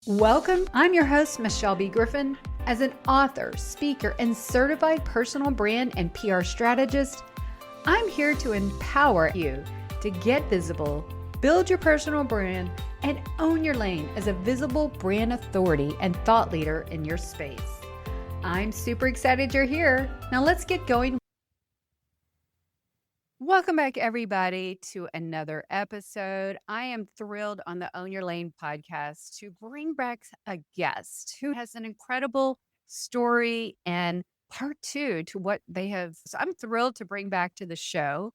Welcome. I'm your host, Michelle B. Griffin. As an author, speaker, and certified personal brand and PR strategist, I'm here to empower you to get visible, build your personal brand, and own your lane as a visible brand authority and thought leader in your space. I'm super excited you're here. Now let's get going. Welcome back, everybody, to another episode. I am thrilled on the Own Your Lane podcast to bring back a guest who has an incredible story and part two to what they have. So I'm thrilled to bring back to the show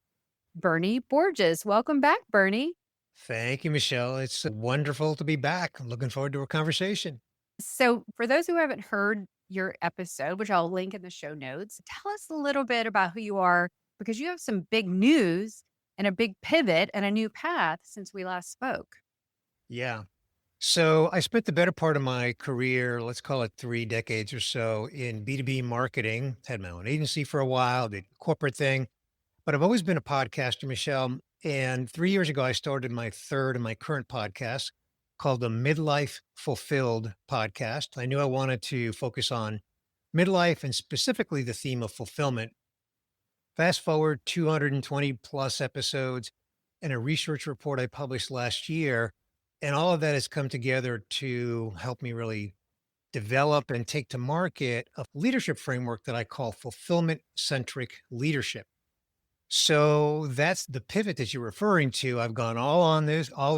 Bernie Borges. Welcome back, Bernie. Thank you, Michelle. It's wonderful to be back. I'm looking forward to our conversation. So, for those who haven't heard your episode, which I'll link in the show notes, tell us a little bit about who you are because you have some big news and a big pivot and a new path since we last spoke. Yeah. So I spent the better part of my career, let's call it 3 decades or so, in B2B marketing. Had my own agency for a while, did corporate thing, but I've always been a podcaster, Michelle. And 3 years ago, I started my third and my current podcast called the Midlife Fulfilled podcast. I knew I wanted to focus on midlife and specifically the theme of fulfillment. Fast forward 220 plus episodes and a research report I published last year. And all of that has come together to help me really develop and take to market a leadership framework that I call fulfillment centric leadership. So that's the pivot that you're referring to. I've gone all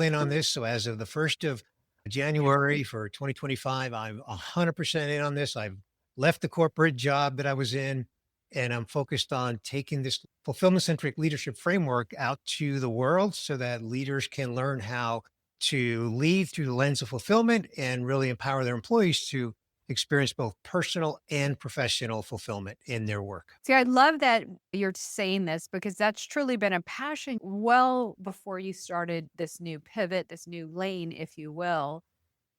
in on this. So as of the 1st of January for 2025, I'm 100% in on this. I've left the corporate job that I was in, and I'm focused on taking this fulfillment centric leadership framework out to the world so that leaders can learn how to lead through the lens of fulfillment and really empower their employees to experience both personal and professional fulfillment in their work. See, I love that you're saying this because that's truly been a passion well before you started this new pivot, this new lane, if you will.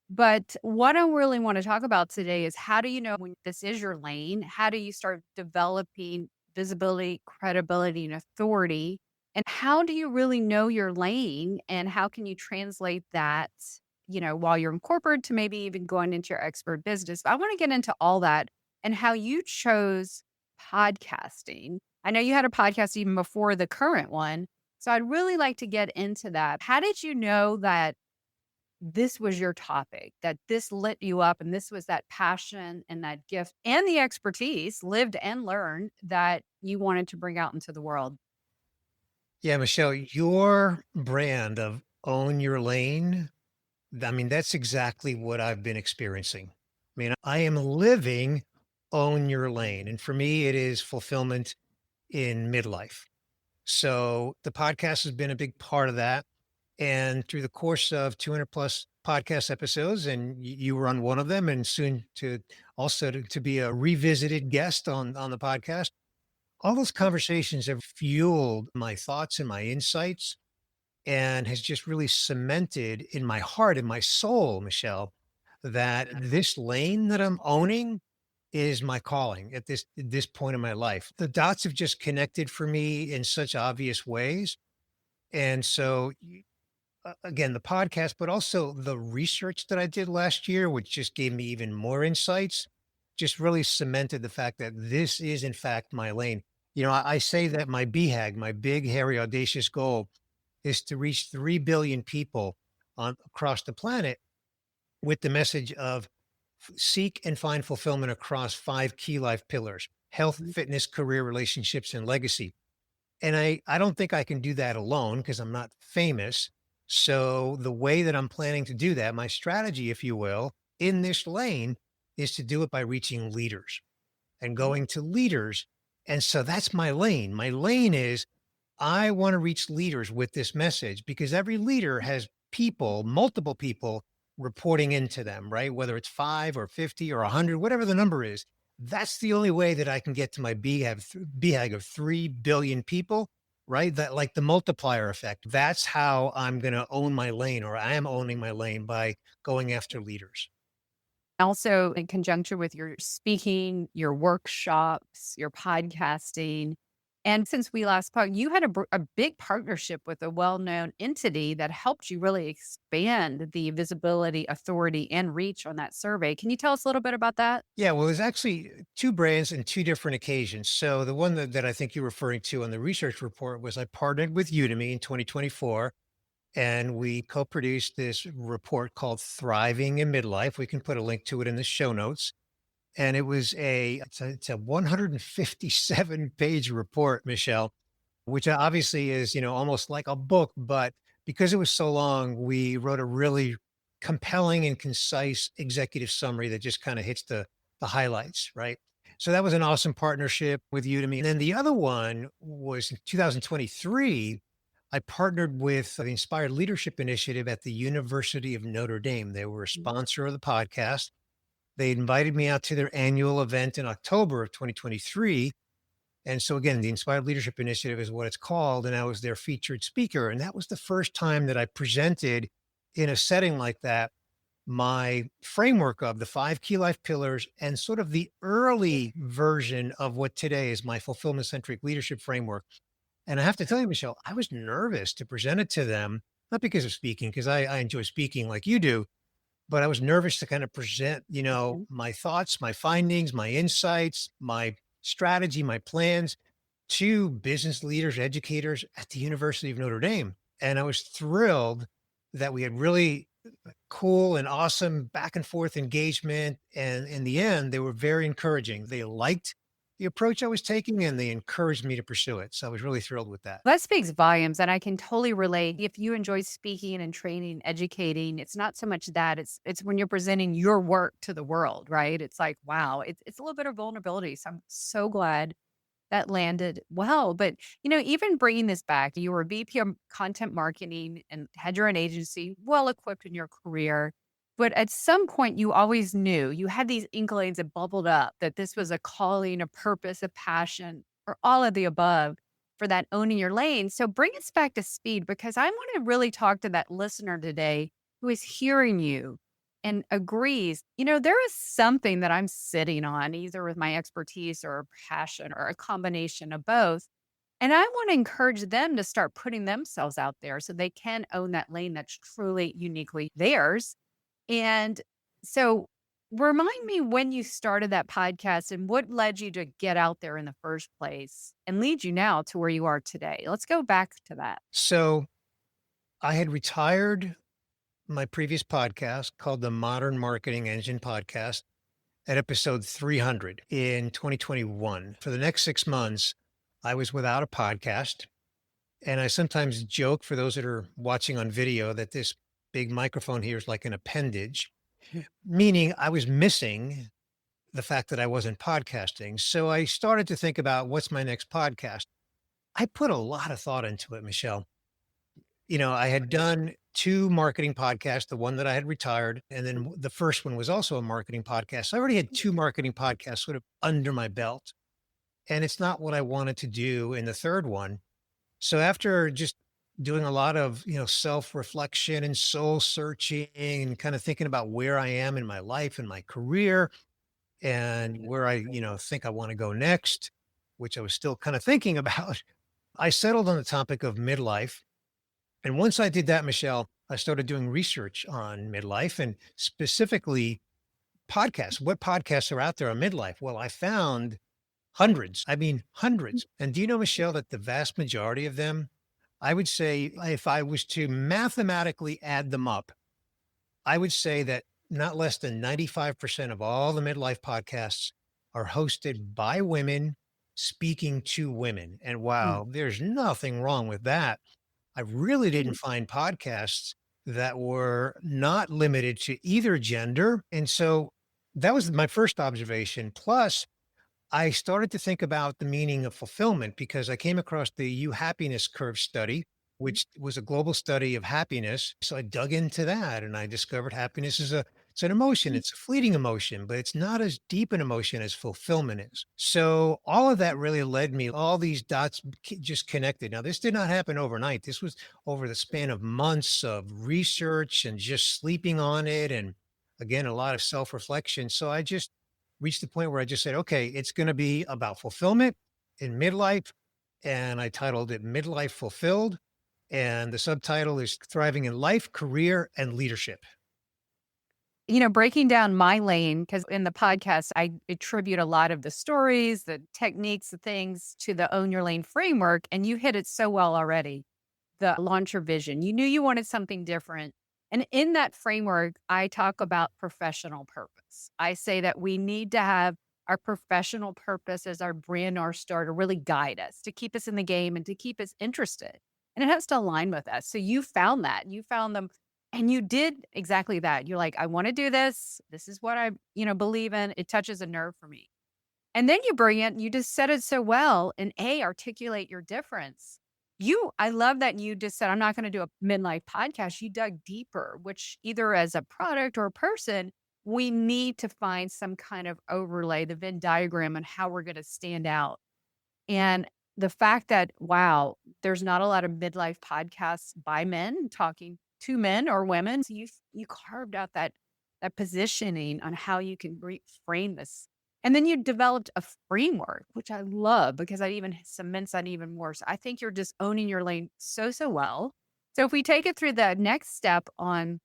But what I really want to talk about today is how do you know when this is your lane? How do you start developing visibility, credibility, and authority? And how do you really know your lane? And how can you translate that, while you're in corporate to maybe even going into your expert business? I want to get into all that and how you chose podcasting. I know you had a podcast even before the current one. So I'd really like to get into that. How did you know that this was your topic, that this lit you up and this was that passion and that gift and the expertise, lived and learned, that you wanted to bring out into the world? Yeah, Michelle, your brand of own your lane, I mean, that's exactly what I've been experiencing. I mean, I am living own your lane. And for me, it is fulfillment in midlife. So the podcast has been a big part of that. And through the course of 200 plus podcast episodes, and you were on one of them, and soon to also to be a revisited guest on the podcast, all those conversations have fueled my thoughts and my insights and has just really cemented in my heart and my soul, Michelle, that this lane that I'm owning is my calling at this point in my life. The dots have just connected for me in such obvious ways. And so again, the podcast, but also the research that I did last year, which just gave me even more insights, just really cemented the fact that this is in fact my lane. I say that my BHAG, my big, hairy, audacious goal is to reach 3 billion people across the planet with the message of seek and find fulfillment across 5 key life pillars: health, Mhm. fitness, career, relationships, and legacy. And I don't think I can do that alone because I'm not famous. So the way that I'm planning to do that, my strategy, if you will, in this lane is to do it by reaching leaders and going to leaders. And so that's my lane. My lane is I want to reach leaders with this message because every leader has people, multiple people reporting into them, right? Whether it's 5 or 50 or 100, whatever the number is. That's the only way that I can get to my BHAG of 3 billion people, right? That, like the multiplier effect. That's how I'm going to own my lane, or I am owning my lane, by going after leaders. Also, in conjunction with your speaking, your workshops, your podcasting, And since we last spoke, you had a big partnership with a well-known entity that helped you really expand the visibility, authority, and reach on that survey. Can you tell us a little bit about that? Yeah, well, there's actually two brands and two different occasions. So the one that I think you're referring to on the research report was I partnered with Udemy in 2024, and we co-produced this report called Thriving in Midlife. We can put a link to it in the show notes. And it's a 157 page report, Michelle, which obviously is, almost like a book, but because it was so long, we wrote a really compelling and concise executive summary that just kind of hits the highlights, right? So that was an awesome partnership with Udemy. And then the other one was in 2023. I partnered with the Inspired Leadership Initiative at the University of Notre Dame. They were a sponsor of the podcast. They invited me out to their annual event in October of 2023. And so again, the Inspired Leadership Initiative is what it's called. And I was their featured speaker. And that was the first time that I presented in a setting like that my framework of the 5 key life pillars and sort of the early version of what today is my fulfillment centric leadership framework. And I have to tell you, Michelle, I was nervous to present it to them, not because of speaking, because I enjoy speaking like you do, but I was nervous to kind of present, Mhm. my thoughts, my findings, my insights, my strategy, my plans to business leaders, educators at the University of Notre Dame. And I was thrilled that we had really cool and awesome back and forth engagement. And in the end, they were very encouraging. They liked the approach I was taking and they encouraged me to pursue it. So I was really thrilled with that. That speaks volumes, and I can totally relate. If you enjoy speaking and training, educating, it's not so much that, it's when you're presenting your work to the world, right? It's like, wow, it's a little bit of vulnerability. So I'm so glad that landed well. But, even bringing this back, you were VP of content marketing and had your own agency, well equipped in your career. But at some point, you always knew you had these inklings that bubbled up that this was a calling, a purpose, a passion, or all of the above for that owning your lane. So bring us back to speed because I want to really talk to that listener today who is hearing you and agrees, there is something that I'm sitting on, either with my expertise or passion or a combination of both. And I want to encourage them to start putting themselves out there so they can own that lane that's truly uniquely theirs. And so remind me when you started that podcast and what led you to get out there in the first place and lead you now to where you are today. Let's go back to that. So I had retired my previous podcast called the Modern Marketing Engine Podcast at episode 300 in 2021. For the next 6 months, I was without a podcast. And I sometimes joke for those that are watching on video that this big microphone here is like an appendage, meaning I was missing the fact that I wasn't podcasting. So I started to think about what's my next podcast. I put a lot of thought into it, Michelle. I had done two marketing podcasts, the one that I had retired, and then the first one was also a marketing podcast. So I already had two marketing podcasts sort of under my belt. And it's not what I wanted to do in the third one. So after just doing a lot of, self-reflection and soul searching and kind of thinking about where I am in my life and my career and where I, think I want to go next, which I was still kind of thinking about, I settled on the topic of midlife. And once I did that, Michelle, I started doing research on midlife and specifically podcasts. What podcasts are out there on midlife? Well, I found hundreds. I mean, hundreds. And do you know, Michelle, that the vast majority of them, I would say, if I was to mathematically add them up, I would say that not less than 95% of all the midlife podcasts are hosted by women speaking to women. And Mm, wow, there's nothing wrong with that. I really didn't mm, find podcasts that were not limited to either gender. And so that was my first observation. Plus, I started to think about the meaning of fulfillment because I came across the You Happiness Curve study, mm, which was a global study of happiness. So I dug into that and I discovered happiness is it's an emotion, mm, it's a fleeting emotion, but it's not as deep an emotion as fulfillment is. So all of that really led me, all these dots just connected. Now, this did not happen overnight. This was over the span of months of research and just sleeping on it. And again, a lot of self reflection. So I just reached the point where I just said, okay, it's going to be about fulfillment in midlife. and I titled it Midlife Fulfilled. And the subtitle is Thriving in Life, Career, and Leadership. Breaking down my lane, because in the podcast, I attribute a lot of the stories, the techniques, the things to the Own Your Lane framework. And you hit it so well already. The launch your vision. You knew you wanted something different. And in that framework, I talk about professional purpose. I say that we need to have our professional purpose as our brand North Star to really guide us, to keep us in the game and to keep us interested. And it has to align with us. So you found that. You found them and you did exactly that. You're like, I want to do this. This is what I believe in. It touches a nerve for me. And then you bring it, you just said it so well and articulate your difference. I love that you just said, I'm not going to do a midlife podcast. You dug deeper, which either as a product or a person, we need to find some kind of overlay, the Venn diagram on how we're going to stand out. And the fact that, wow, there's not a lot of midlife podcasts by men talking to men or women. So you carved out that positioning on how you can frame this. And then you developed a framework, which I love because that even cements that even more. So I think you're just owning your lane so, so well. So if we take it through the next step on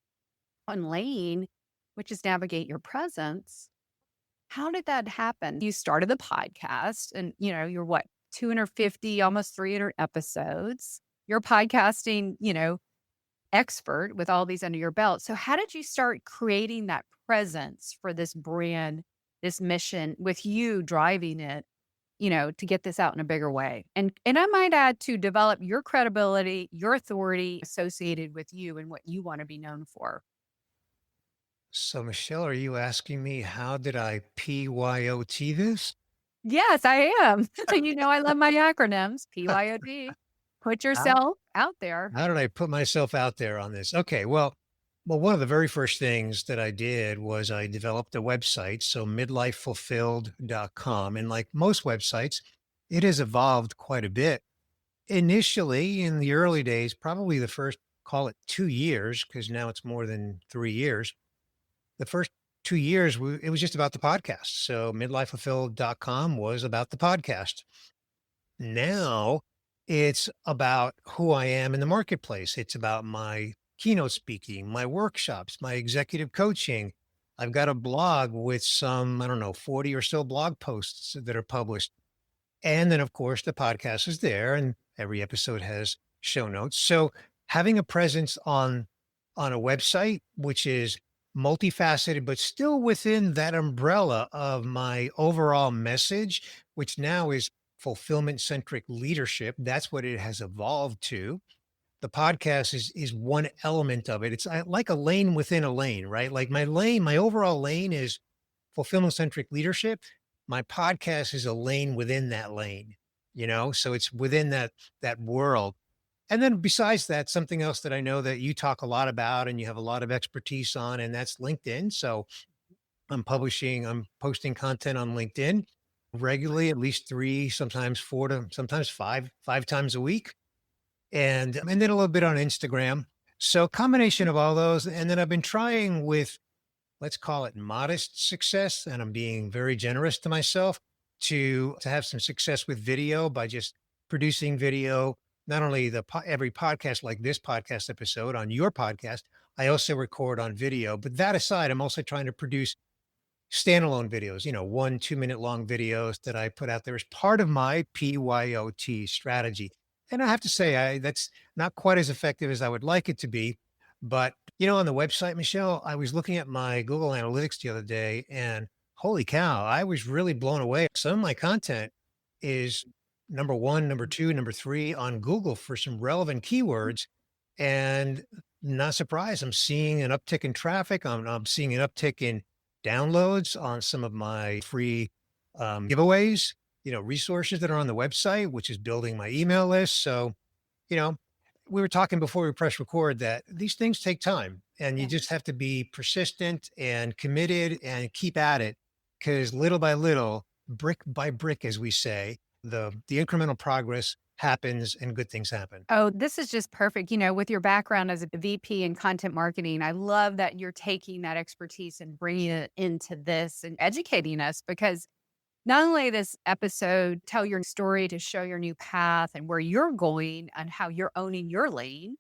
lane, which is navigate your presence, how did that happen? You started the podcast and, you're what, 250, almost 300 episodes. You're podcasting, expert with all these under your belt. So how did you start creating that presence for this brand, this mission with you driving it, to get this out in a bigger way? And I might add to develop your credibility, your authority associated with you and what you want to be known for. So, Michelle, are you asking me how did I PYOT this? Yes, I am. I love my acronyms, PYOD. Put How, yourself out there. how did I put myself out there on this? Okay, well, one of the very first things that I did was I developed a website, so midlifefulfilled.com. And like most websites, it has evolved quite a bit. Initially, in the early days, probably the first, call it 2 years, because now it's more than 3 years. The first 2 years, it was just about the podcast. So midlifefulfilled.com was about the podcast. Now it's about who I am in the marketplace. It's about my keynote speaking, my workshops, my executive coaching. I've got a blog with some, I don't know, 40 or so blog posts that are published. And then, of course, the podcast is there, and every episode has show notes. So having a presence on a website, which is multifaceted, but still within that umbrella of my overall message, which now is fulfillment centric leadership. That's what it has evolved to. The podcast is one element of it. It's like a lane within a lane, right? Like my lane, my overall lane is fulfillment centric leadership. My podcast is a lane within that lane, so it's within that world. And then besides that, something else that I know that you talk a lot about and you have a lot of expertise on, and that's LinkedIn. So I'm posting content on LinkedIn regularly, at least three, sometimes four to sometimes five times a week. And then a little bit on Instagram. So combination of all those. And then I've been trying with, let's call it modest success. And I'm being very generous to myself to have some success with video by just producing video, not only every podcast like this podcast episode on your podcast, I also record on video. But that aside, I'm also trying to produce standalone videos, 1 2 minute long videos that I put out there as part of my PYOT strategy. And I have to say, that's not quite as effective as I would like it to be. But, on the website, Michelle, I was looking at my Google Analytics the other day and holy cow, I was really blown away. Some of my content is number one, number two, number three on Google for some relevant keywords. And not surprised, I'm seeing an uptick in traffic. I'm seeing an uptick in downloads on some of my free giveaways, resources that are on the website, which is building my email list. So, you know, we were talking before we press record that these things take time and you Yeah. just have to be persistent and committed and keep at it because little by little, brick by brick, as we say, the incremental progress happens and good things happen. Oh, this is just perfect. With your background as a VP in content marketing, I love that you're taking that expertise and bringing it into this and educating us because not only this episode tell your story to show your new path and where you're going and how you're owning your lane,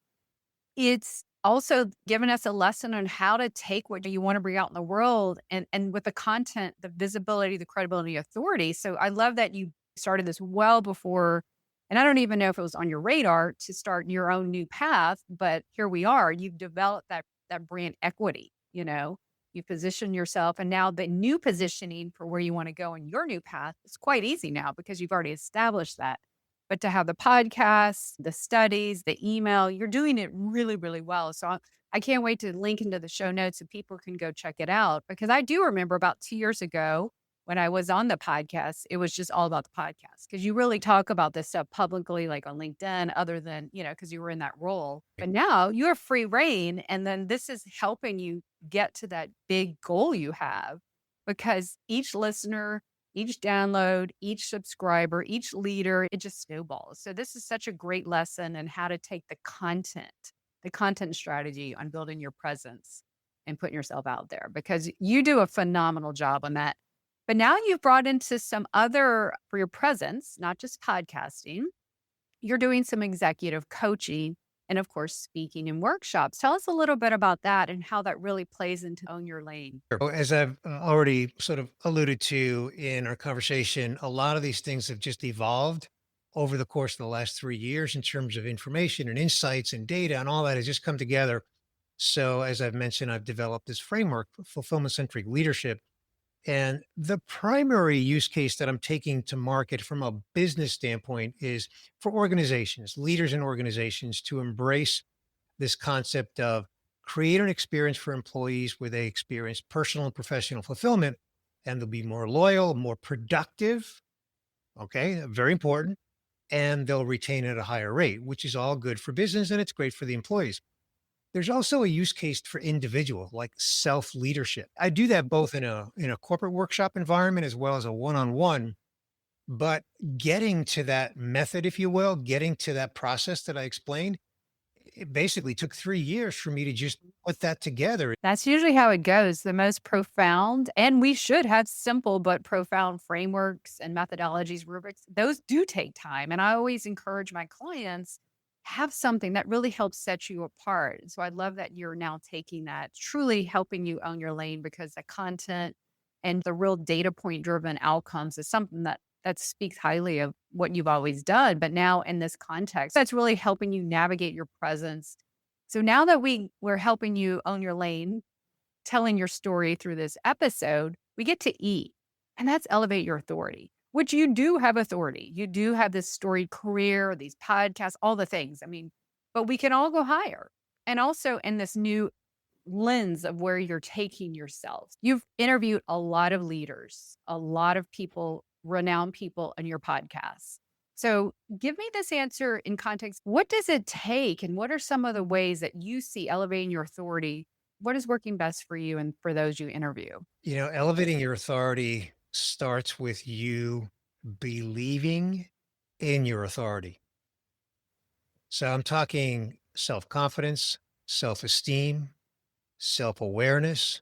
it's also given us a lesson on how to take what you want to bring out in the world and with the content, the visibility, the credibility, authority. So I love that you started this well before, and I don't even know if it was on your radar to start your own new path, but here we are. You've developed that brand equity, you position yourself, and now the new positioning for where you want to go in your new path is quite easy now because you've already established that. But to have the podcasts, the studies, the email, you're doing it really, really well. So I can't wait to link into the show notes so people can go check it out because I do remember about 2 years ago when I was on the podcast, it was just all about the podcast because you really talk about this stuff publicly, like on LinkedIn, other than, because you were in that role. But now you have free reign. And then this is helping you get to that big goal you have because each listener, each download, each subscriber, each leader, it just snowballs. So this is such a great lesson in how to take the content strategy on building your presence and putting yourself out there because you do a phenomenal job on that. But now you've brought into some other for your presence, not just podcasting. You're doing some executive coaching and of course speaking and workshops. Tell us a little bit about that and how that really plays into own your lane. Well, as I've already sort of alluded to in our conversation, a lot of these things have just evolved over the course of the last 3 years in terms of information and insights and data, and all that has just come together. So, as I've mentioned, I've developed this framework for fulfillment centric leadership. And the primary use case that I'm taking to market from a business standpoint is for organizations, leaders in organizations to embrace this concept of create an experience for employees where they experience personal and professional fulfillment and they'll be more loyal, more productive. Okay. Very important. And they'll retain at a higher rate, which is all good for business and it's great for the employees. There's also a use case for individual, like self leadership. I do that both in a corporate workshop environment as well as a one-on-one. But getting to that method, if you will, getting to that process that I explained, it basically took 3 years for me to just put that together. That's usually how it goes. The most profound, and we should have simple but profound frameworks and methodologies, rubrics. Those do take time. And I always encourage my clients have something that really helps set you apart. So I love that you're now taking that, truly helping you own your lane because the content and the real data point driven outcomes is something that speaks highly of what you've always done. But now in this context, that's really helping you navigate your presence. So now that we're helping you own your lane, telling your story through this episode, we get to eat. And that's elevate your authority, which you do have authority. You do have this storied career, these podcasts, all the things. I mean, but we can all go higher. And also in this new lens of where you're taking yourself. You've interviewed a lot of leaders, a lot of people, renowned people on your podcast. So give me this answer in context. What does it take? And what are some of the ways that you see elevating your authority? What is working best for you and for those you interview? Elevating your authority starts with you believing in your authority. So I'm talking self confidence, self esteem, self awareness,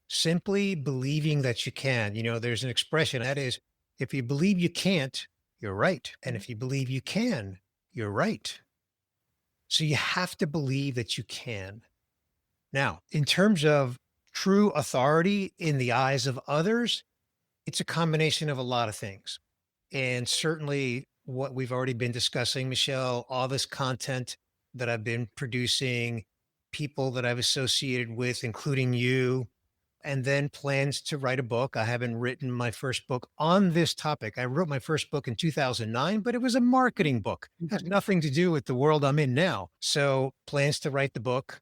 simply believing that you can. There's an expression that is, if you believe you can't, you're right. And if you believe you can, you're right. So you have to believe that you can. Now, in terms of true authority in the eyes of others, it's a combination of a lot of things. And certainly what we've already been discussing, Michelle, all this content that I've been producing, people that I've associated with, including you, and then plans to write a book. I haven't written my first book on this topic. I wrote my first book in 2009, but it was a marketing book. It has nothing to do with the world I'm in now. So plans to write the book.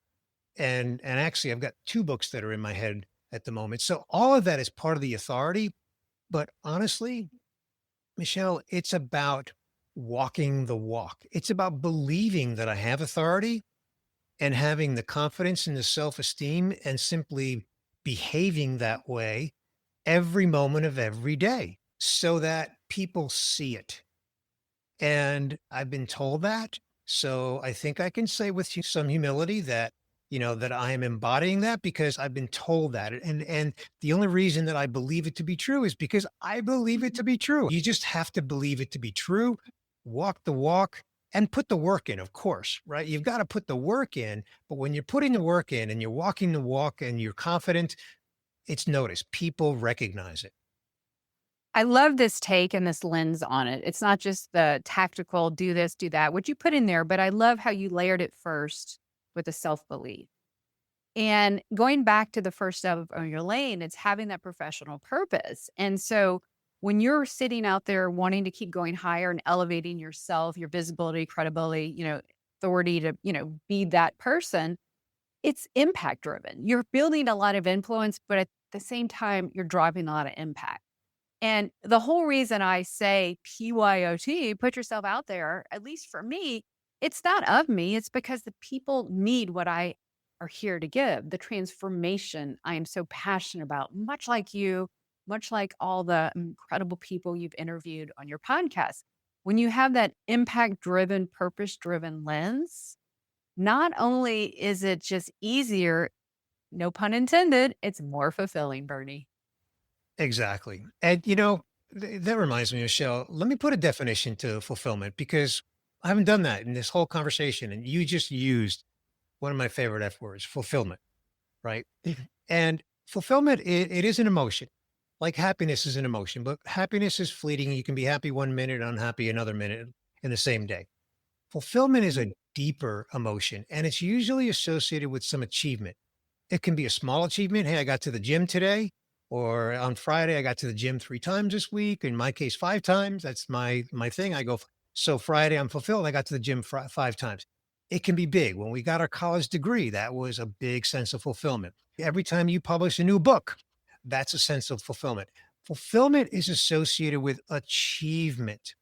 And actually I've got two books that are in my head at the moment. So all of that is part of the authority. But honestly, Michelle, it's about walking the walk. It's about believing that I have authority and having the confidence and the self-esteem and simply behaving that way every moment of every day so that people see it. And I've been told that. So I think I can say with some humility that that I am embodying that because I've been told that. And the only reason that I believe it to be true is because I believe it to be true. You just have to believe it to be true, walk the walk, and put the work in, of course, right? You've got to put the work in, but when you're putting the work in and you're walking the walk and you're confident, it's noticed. People recognize it. I love this take and this lens on it. It's not just the tactical do this, do that, which you put in there, but I love how you layered it first with the self-belief. And going back to the first step of Own Your Lane, it's having that professional purpose. And so when you're sitting out there wanting to keep going higher and elevating yourself, your visibility, credibility, authority to, be that person, it's impact driven. You're building a lot of influence, but at the same time, you're driving a lot of impact. And the whole reason I say PYOT, put yourself out there, at least for me, it's not of me. It's because the people need what I are here to give, the transformation I am so passionate about, much like you, much like all the incredible people you've interviewed on your podcast. When you have that impact driven, purpose driven lens, not only is it just easier, no pun intended, it's more fulfilling, Bernie. Exactly. And, that reminds me, Michelle, let me put a definition to fulfillment because I haven't done that in this whole conversation. And you just used one of my favorite F words, fulfillment, right? And fulfillment, it is an emotion. Like happiness is an emotion, but happiness is fleeting. You can be happy one minute, unhappy another minute in the same day. Fulfillment is a deeper emotion, and it's usually associated with some achievement. It can be a small achievement. Hey, I got to the gym today, or on Friday, I got to the gym 3 times this week. In my case, 5 times. That's my thing. So Friday, I'm fulfilled. I got to the gym 5 times. It can be big. When we got our college degree, that was a big sense of fulfillment. Every time you publish a new book, that's a sense of fulfillment. Fulfillment is associated with achievement.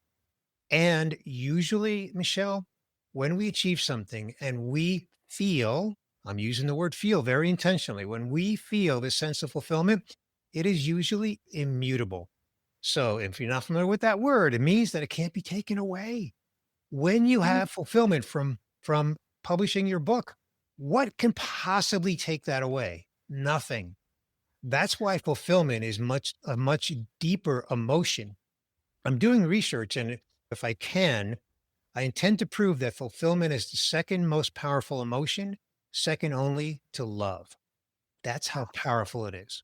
And usually, Michelle, when we achieve something and we feel, I'm using the word feel very intentionally, when we feel this sense of fulfillment, it is usually immutable. So if you're not familiar with that word, it means that it can't be taken away. When you Mhm. have fulfillment from publishing your book, what can possibly take that away? Nothing. That's why fulfillment is a much deeper emotion. I'm doing research, and if I can, I intend to prove that fulfillment is the second most powerful emotion, second only to love. That's how powerful it is.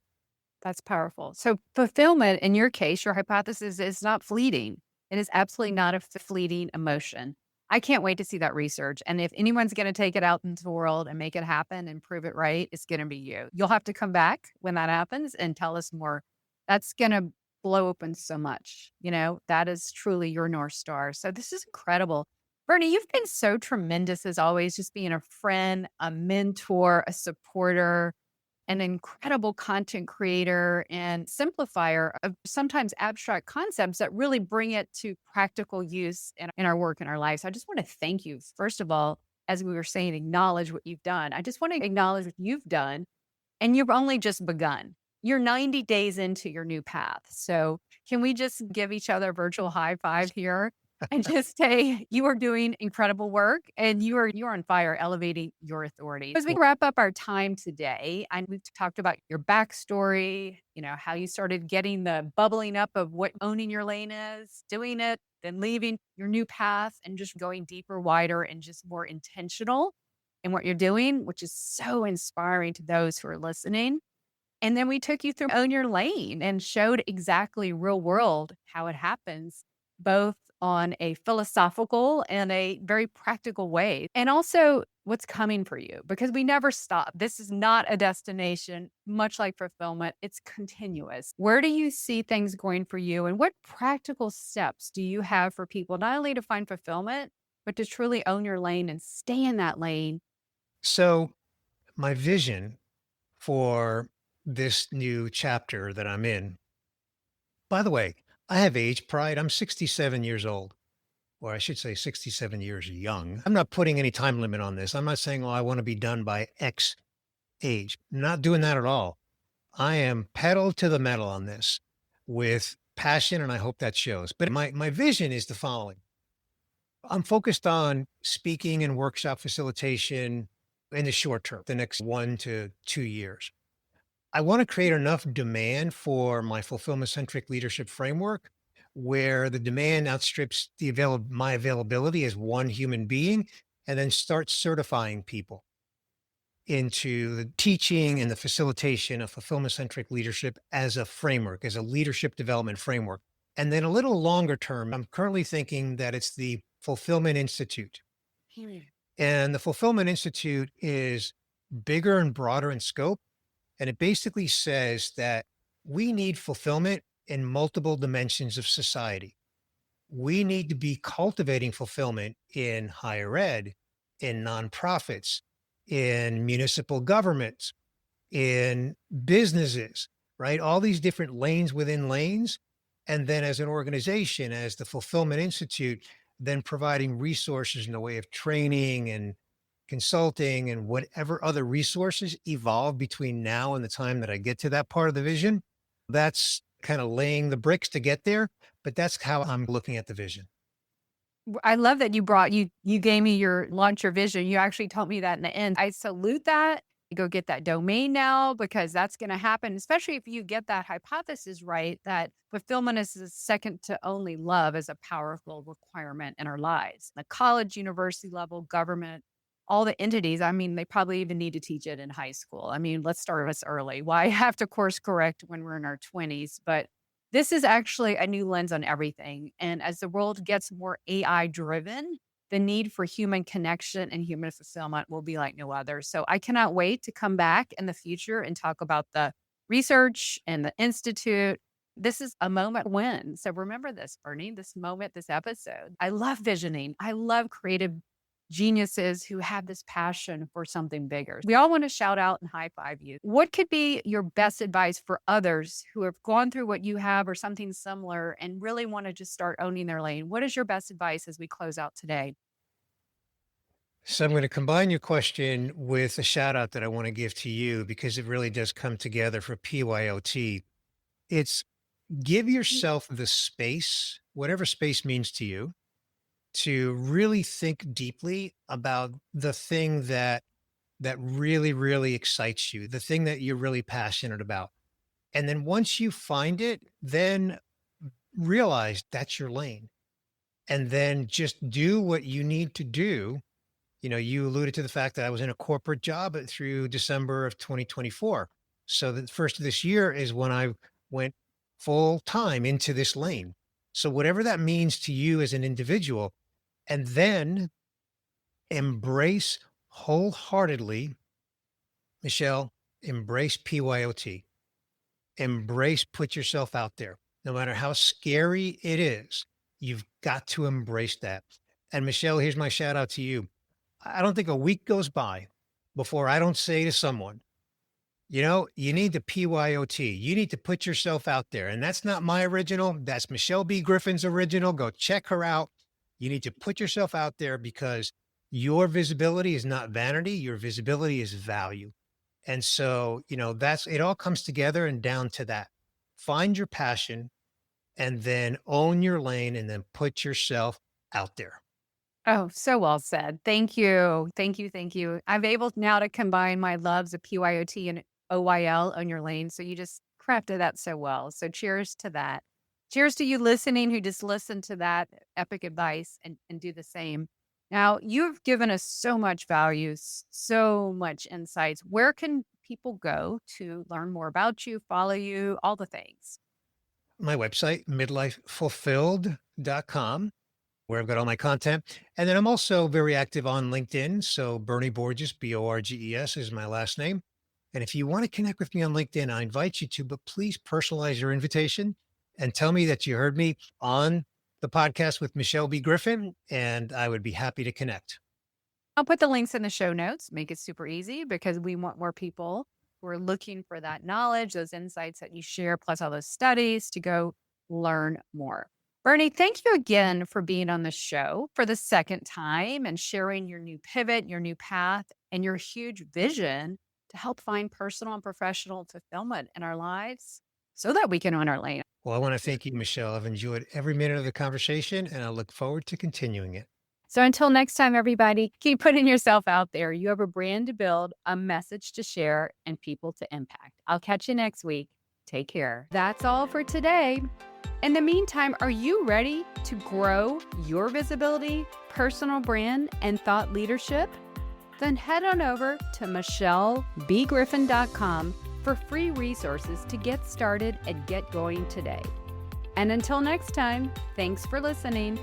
That's powerful. So fulfillment, in your case, your hypothesis is not fleeting. It is absolutely not a fleeting emotion. I can't wait to see that research. And if anyone's going to take it out into the world and make it happen and prove it right, it's going to be you. You'll have to come back when that happens and tell us more. That's going to blow open so much. That is truly your North Star. So this is incredible. Bernie, you've been so tremendous as always, just being a friend, a mentor, a supporter, an incredible content creator and simplifier of sometimes abstract concepts that really bring it to practical use in our work and our lives. So I just want to thank you, first of all, as we were saying, acknowledge what you've done. I just want to acknowledge what you've done, and you've only just begun. You're 90 days into your new path. So, can we just give each other a virtual high five here and just say you are doing incredible work and you're on fire elevating your authority. As we wrap up our time today, and we've talked about your backstory, how you started getting the bubbling up of what owning your lane is, doing it, then leaving your new path and just going deeper, wider, and just more intentional in what you're doing, which is so inspiring to those who are listening. And then we took you through Own Your Lane and showed exactly real world how it happens, both on a philosophical and a very practical way. And also what's coming for you because we never stop. This is not a destination, much like fulfillment, it's continuous. Where do you see things going for you? And what practical steps do you have for people not only to find fulfillment, but to truly own your lane and stay in that lane? So, my vision for this new chapter that I'm in, by the way, I have age pride. I'm 67 years old, or I should say 67 years young. I'm not putting any time limit on this. I'm not saying, oh, I want to be done by X age. Not doing that at all. I am pedal to the metal on this with passion, and I hope that shows. But my vision is the following. I'm focused on speaking and workshop facilitation, in the short term, the next 1 to 2 years. I want to create enough demand for my fulfillment centric leadership framework where the demand outstrips my availability as one human being, and then start certifying people into the teaching and the facilitation of fulfillment centric leadership as a framework, as a leadership development framework. And then a little longer term, I'm currently thinking that it's the Fulfillment Institute. And the Fulfillment Institute is bigger and broader in scope. And it basically says that we need fulfillment in multiple dimensions of society. We need to be cultivating fulfillment in higher ed, in nonprofits, in municipal governments, in businesses, right? All these different lanes within lanes. And then as an organization, as the Fulfillment Institute, then providing resources in the way of training and consulting and whatever other resources evolve between now and the time that I get to that part of the vision. That's kind of laying the bricks to get there, but that's how I'm looking at the vision. I love that you gave me your launch your vision. You actually told me that in the end. I salute that. You go get that domain now because that's going to happen, especially if you get that hypothesis right that fulfillment is the second to only love as a powerful requirement in our lives. The college, university level, government, all the entities, I mean, they probably even need to teach it in high school. I mean, let's start us early. Why have to course correct when we're in our 20s? But this is actually a new lens on everything. And as the world gets more AI driven, the need for human connection and human fulfillment will be like no other. So I cannot wait to come back in the future and talk about the research and the institute. This is a moment when. So remember this, Bernie, this moment, this episode. I love visioning. I love creative geniuses who have this passion for something bigger. We all want to shout out and high five you. What could be your best advice for others who have gone through what you have or something similar and really want to just start owning their lane? What is your best advice as we close out today? So I'm going to combine your question with a shout out that I want to give to you because it really does come together for PYOT. It's give yourself the space, whatever space means to you, to really think deeply about the thing that really, really excites you, the thing that you're really passionate about. And then once you find it, then realize that's your lane. And then just do what you need to do. You alluded to the fact that I was in a corporate job through December of 2024. So the first of this year is when I went full time into this lane. So whatever that means to you as an individual, and then embrace wholeheartedly, Michelle, embrace PYOT. Embrace, put yourself out there. No matter how scary it is, you've got to embrace that. And Michelle, here's my shout out to you. I don't think a week goes by before I don't say to someone, you need to PYOT. You need to put yourself out there. And that's not my original. That's Michelle B. Griffin's original. Go check her out. You need to put yourself out there because your visibility is not vanity. Your visibility is value. And so, that's it all comes together and down to that. Find your passion and then own your lane and then put yourself out there. Oh, so well said. Thank you. Thank you. Thank you. I'm able now to combine my loves of PYOT and OYL on your lane. So you just crafted that so well. So cheers to that. Cheers to you listening who just listened to that epic advice and do the same. Now, you've given us so much value, so much insights. Where can people go to learn more about you, follow you, all the things? My website, midlifefulfilled.com, where I've got all my content. And then I'm also very active on LinkedIn. So Bernie Borges, Borges is my last name. And if you want to connect with me on LinkedIn, I invite you to, but please personalize your invitation and tell me that you heard me on the podcast with Michelle B. Griffin, and I would be happy to connect. I'll put the links in the show notes, make it super easy because we want more people who are looking for that knowledge, those insights that you share, plus all those studies to go learn more. Bernie, thank you again for being on the show for the second time and sharing your new pivot, your new path, and your huge vision to help find personal and professional fulfillment in our lives so that we can own our lane. Well, I want to thank you, Michelle. I've enjoyed every minute of the conversation, and I look forward to continuing it. So until next time, everybody, keep putting yourself out there. You have a brand to build, a message to share, and people to impact. I'll catch you next week. Take care. That's all for today. In the meantime, are you ready to grow your visibility, personal brand, and thought leadership? Then head on over to michellebgriffin.com for free resources to get started and get going today. And until next time, thanks for listening.